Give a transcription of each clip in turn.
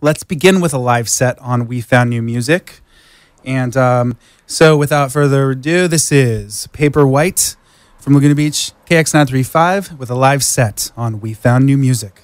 let's begin with a live set on We Found New Music. And so without further ado, this is Paperwhite from Laguna Beach, KX935, with a live set on We Found New Music.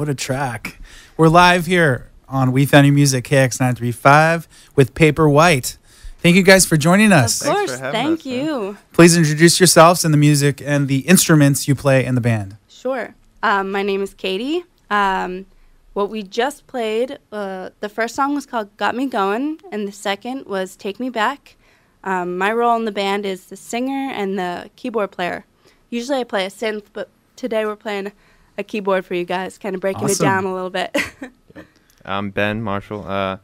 what a track. We're live here on We Found New Music KX935 with Paperwhite. Thank you guys for joining us. Of course, thank you. Please introduce yourselves and the music and the instruments you play in the band. Sure. My name is Katie. What we just played, the first song was called Got Me Going, and the second was Take Me Back. My role in the band is the singer and the keyboard player. Usually I play a synth, but today we're playing a keyboard for you guys, kind of breaking it down a little bit. I'm Ben Marshall,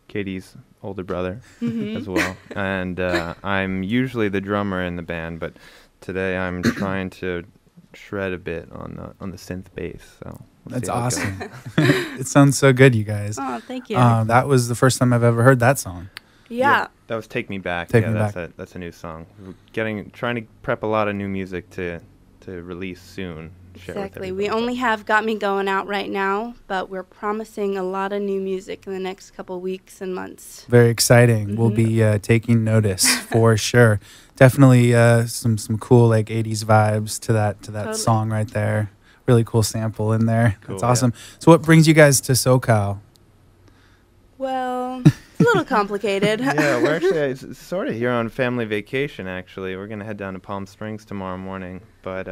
Katie's older brother as well. And I'm usually the drummer in the band, but today I'm trying to shred a bit on the synth bass. So that's awesome. It sounds so good, you guys. Oh, thank you. That was the first time I've ever heard that song. Yeah. That was Take Me Back. Take Me Back. That's a new song. We're trying to prep a lot of new music to release soon. Exactly. We only have Got Me Going out right now, but we're promising a lot of new music in the next couple weeks and months. Very exciting. We'll be taking notice for sure. Definitely some cool like 80s vibes to that totally. Song right there. Really cool sample in there. Cool, that's awesome. Yeah. So what brings you guys to SoCal? Well, it's a little complicated. Yeah, we're actually sort of here on family vacation, actually. We're going to head down to Palm Springs tomorrow morning, but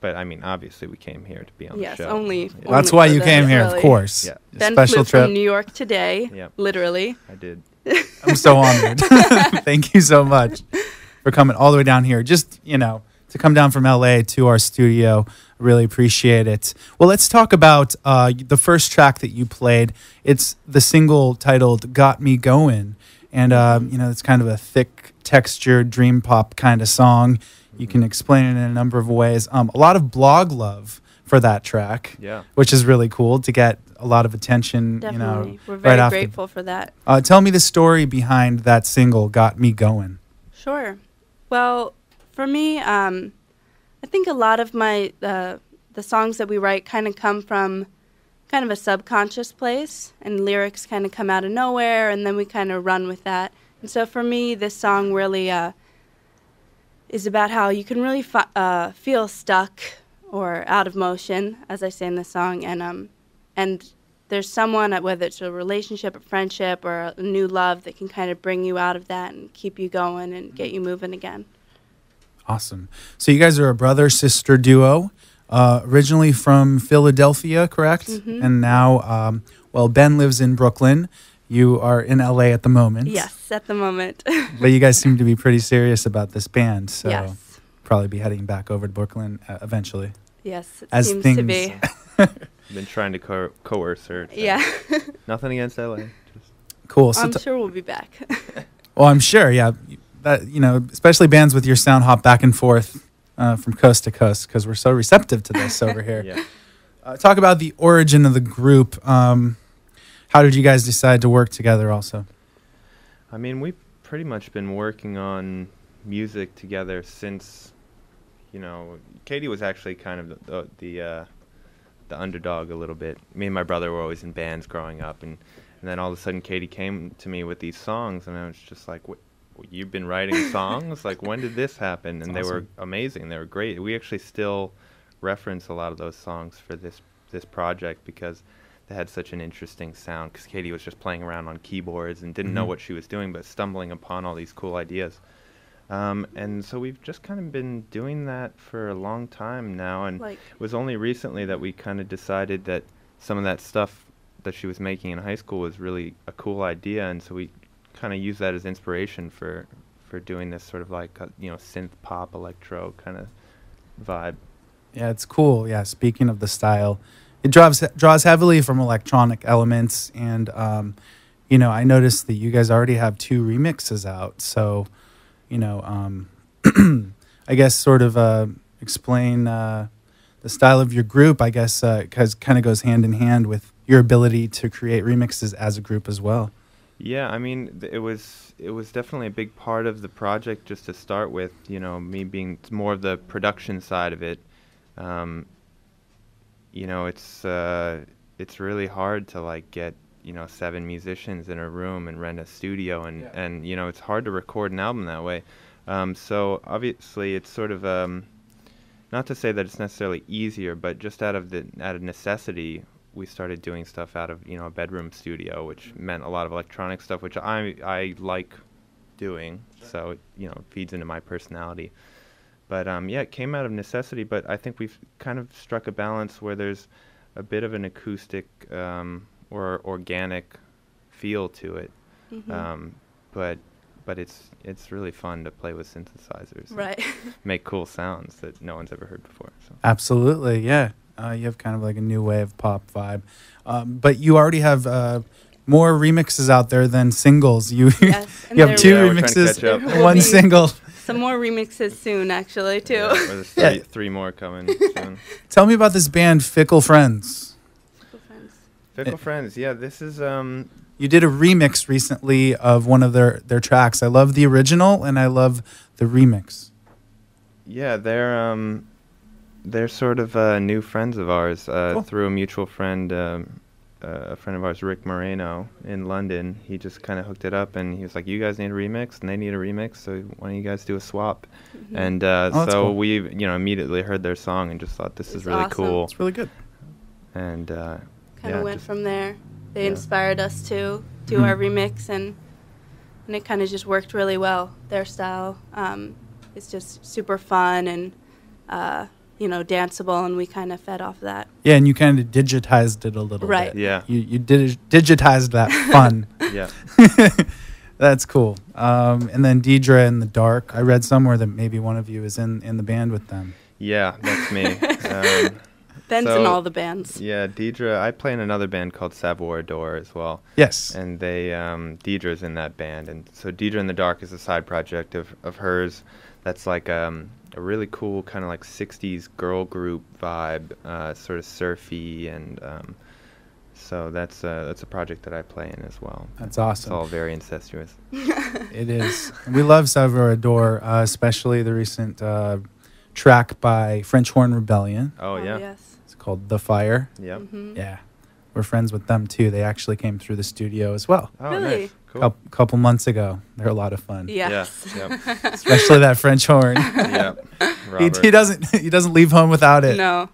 I mean, obviously, we came here to be on the show. Yes, only. That's why you came here, really. Of course. Yeah. Ben special flew trip from New York today, literally. I did. I'm so honored. Thank you so much for coming all the way down here. Just, to come down from LA to our studio. I really appreciate it. Well, let's talk about the first track that you played. It's the single titled Got Me Going. And, it's kind of a thick, textured, dream pop kind of song. You can explain it in a number of ways. A lot of blog love for that track, which is really cool to get a lot of attention. Definitely. We're very grateful for that. Tell me the story behind that single, Got Me Going. Sure. Well, for me, I think a lot of my the songs that we write kind of come from kind of a subconscious place, and lyrics kind of come out of nowhere, and then we kind of run with that. And so for me, this song really is about how you can really feel stuck or out of motion, as I say in the song, and there's someone, whether it's a relationship, a friendship, or a new love, that can kind of bring you out of that and keep you going and get you moving again. Awesome. So you guys are a brother-sister duo, originally from Philadelphia, correct? And now, Ben lives in Brooklyn. You are in LA at the moment. Yes, at the moment. But you guys seem to be pretty serious about this band, so probably be heading back over to Brooklyn eventually. Yes, it seems to be. Been trying to coerce her. Yeah. Nothing against LA. Cool. So I'm sure we'll be back. Well, I'm sure, yeah. That, especially bands with your sound hop back and forth from coast to coast, because we're so receptive to this over here. Yeah. Talk about the origin of the group. How did you guys decide to work together also? I mean, we've pretty much been working on music together since, Katie was actually kind of the underdog a little bit. Me and my brother were always in bands growing up, and then all of a sudden Katie came to me with these songs, and I was just like, you've been writing songs? Like, when did this happen? And they were amazing. They were great. We actually still reference a lot of those songs for this project because they had such an interesting sound, because Katie was just playing around on keyboards and didn't know what she was doing, but stumbling upon all these cool ideas. And so we've just kind of been doing that for a long time now, and it was only recently that we kind of decided that some of that stuff that she was making in high school was really a cool idea, and so we kind of used that as inspiration for doing this sort of like synth pop electro kind of vibe. Yeah, it's cool. Yeah, speaking of the style, it draws heavily from electronic elements, and I noticed that you guys already have 2 remixes out. So, I guess sort of explain the style of your group. I guess because kind of goes hand in hand with your ability to create remixes as a group as well. Yeah, I mean, it was definitely a big part of the project just to start with. Me being more of the production side of it. It's really hard to get 7 musicians in a room and rent a studio, and it's hard to record an album that way. So obviously it's sort of not to say that it's necessarily easier, but just out of necessity, we started doing stuff out of a bedroom studio, which meant a lot of electronic stuff, which I like doing. So it feeds into my personality. But it came out of necessity. But I think we've kind of struck a balance where there's a bit of an acoustic or organic feel to it. But it's really fun to play with synthesizers, right? Make cool sounds that no one's ever heard before. So. Absolutely, yeah. You have kind of like a new wave pop vibe, but you already have more remixes out there than singles. You yes, you have two remixes, one single. Some more remixes soon, actually, too. Yeah, there's three more coming soon. Tell me about this band, Fickle Friends. Fickle Friends, yeah. This is You did a remix recently of one of their tracks. I love the original and I love the remix. Yeah, they're sort of new friends of ours Cool. through a mutual friend, a friend of ours, Rick Moreno in London. He just kind of hooked it up, and he was like, "You guys need a remix, and they need a remix. So why don't you guys do a swap?" And so cool. we, immediately heard their song and just thought, "This is really awesome. cool." It's really good. And kind of went from there. They Yeah. inspired us to do our remix, and it kind of just worked really well. Their style is just super fun and danceable, and we kind of fed off that. Yeah, and you kind of digitized it a little Right. bit. Yeah. You digitized that fun. Yeah. That's cool. And then Deidre in the Dark. I read somewhere that maybe one of you is in the band with them. Yeah, that's me. Ben's So, in all the bands. Yeah, Deidre. I play in another band called Savoir D'Or as well. Yes. And Deidre's in that band. And so Deidre in the Dark is a side project of hers that's like a really cool kind of like 60s girl group vibe, sort of surfy. And so that's a project that I play in as well. That's It's awesome. all very incestuous. It is. And we love Savoir D'Or, especially the recent track by French Horn Rebellion. Oh, yeah. Yes. It's called The Fire. Yep. Mm-hmm. Yeah. We're friends with them, too. They actually came through the studio as well. Oh, Really? nice. Cool. Couple months ago. They're a lot of fun. Yes. Yeah. Especially that French horn. Yep. he Robert. he doesn't leave home without it. No.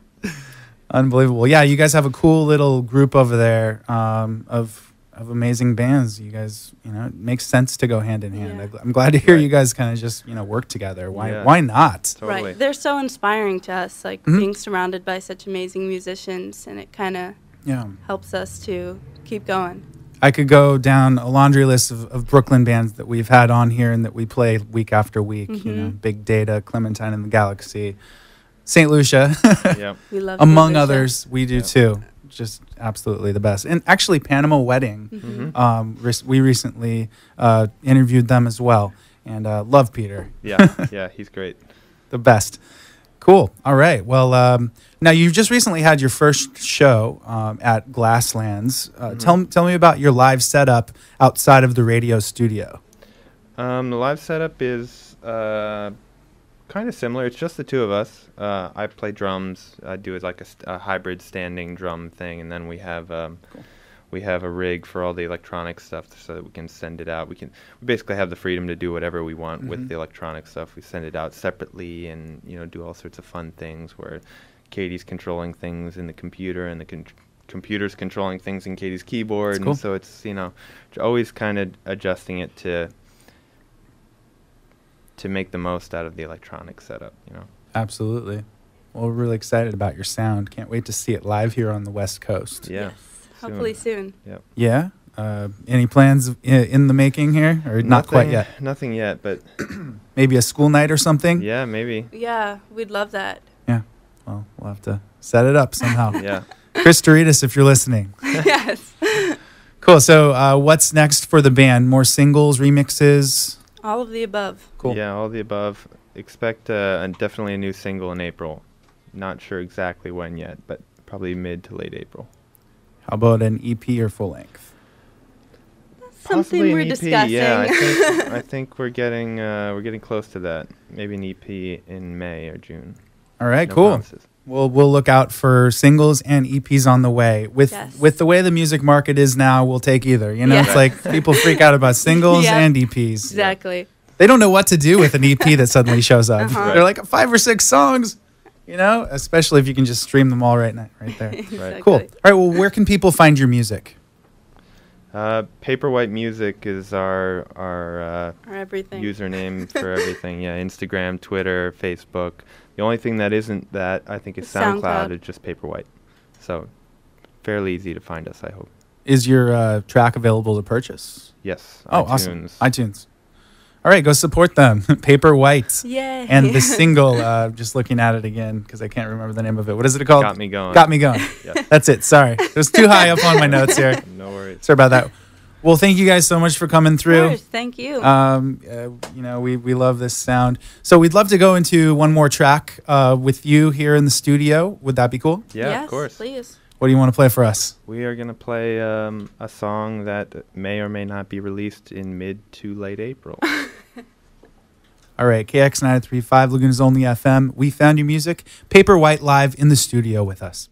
Unbelievable. Yeah, you guys have a cool little group over there of amazing bands. You guys, it makes sense to go hand in hand. Yeah. I'm glad to hear Right. you guys kind of just, work together. Yeah. Why not? Totally. Right. They're so inspiring to us, like Mhm. being surrounded by such amazing musicians, and it kind of Yeah. helps us to keep going. I could go down a laundry list of Brooklyn bands that we've had on here and that we play week after week. Mhm. Big Data, Clementine and the Galaxy, St. Lucia, Yep. We love among St. Lucia. others. We do Yeah. too. Just absolutely the best. And actually, Panama Wedding. Mhm. We recently interviewed them as well, and love Peter, Yeah. Yeah. He's great. the best. Cool. All right. Well, now you've just recently had your first show at Glasslands. Tell me about your live setup outside of the radio studio. The live setup is kind of similar. It's just the two of us. I play drums. I do it like a hybrid standing drum thing, and then we have a rig for all the electronic stuff so that we can send it out. We basically have the freedom to do whatever we want with the electronic stuff. We send it out separately, and do all sorts of fun things where Katie's controlling things in the computer, and the computer's controlling things in Katie's keyboard. That's cool. And so it's always kind of adjusting it to make the most out of the electronic setup, Absolutely. Well, we're really excited about your sound. Can't wait to see it live here on the West Coast. Yeah. Yes. Hopefully soon. Yep. Yeah. Any plans in the making here, or not quite yet? Nothing yet, but Maybe a school night or something. yeah, maybe. Yeah, we'd love that. Yeah. Well, we'll have to set it up somehow. Yeah. Chris Doritas, if you're listening. Yes. Cool. So, what's next for the band? More singles, remixes? All of the above. Cool. Yeah, all the above. Expect definitely a new single in April. Not sure exactly when yet, but probably mid to late April. How about an EP or full length? Something Possibly we're an EP. discussing. Yeah, I think we're getting close to that. Maybe an EP in May or June. All right, No cool. promises. We'll look out for singles and EPs on the way. Yes. With the way the music market is now, we'll take either. Yes. It's like people freak out about singles Yeah. and EPs. Exactly. They don't know what to do with an EP that suddenly shows up. Uh-huh. They're like 5 or 6 songs. You know, especially if you can just stream them all right there. Exactly. Cool. All right. Well, where can people find your music? Paperwhite Music is our everything. username for everything. Yeah, Instagram, Twitter, Facebook. The only thing that isn't that, I think, is SoundCloud. It's just Paperwhite. So fairly easy to find us, I hope. Is your track available to purchase? Yes. Oh, iTunes. awesome. iTunes. All right, go support them. Paperwhite. Yay. And the single, just looking at it again, because I can't remember the name of it. What is it called? Got Me Going. Got Me Going. Yes. That's it. Sorry. It was too high up on my notes here. No worries. Sorry about that. Well, thank you guys so much for coming through. Of course, thank you. You know, we love this sound. So we'd love to go into one more track with you here in the studio. Would that be cool? Yeah, yes, of course. Please. What do you want to play for us? We are going to play a song that may or may not be released in mid to late April. All right, KX 935, Laguna's Only FM. We found your music. Paperwhite live in the studio with us.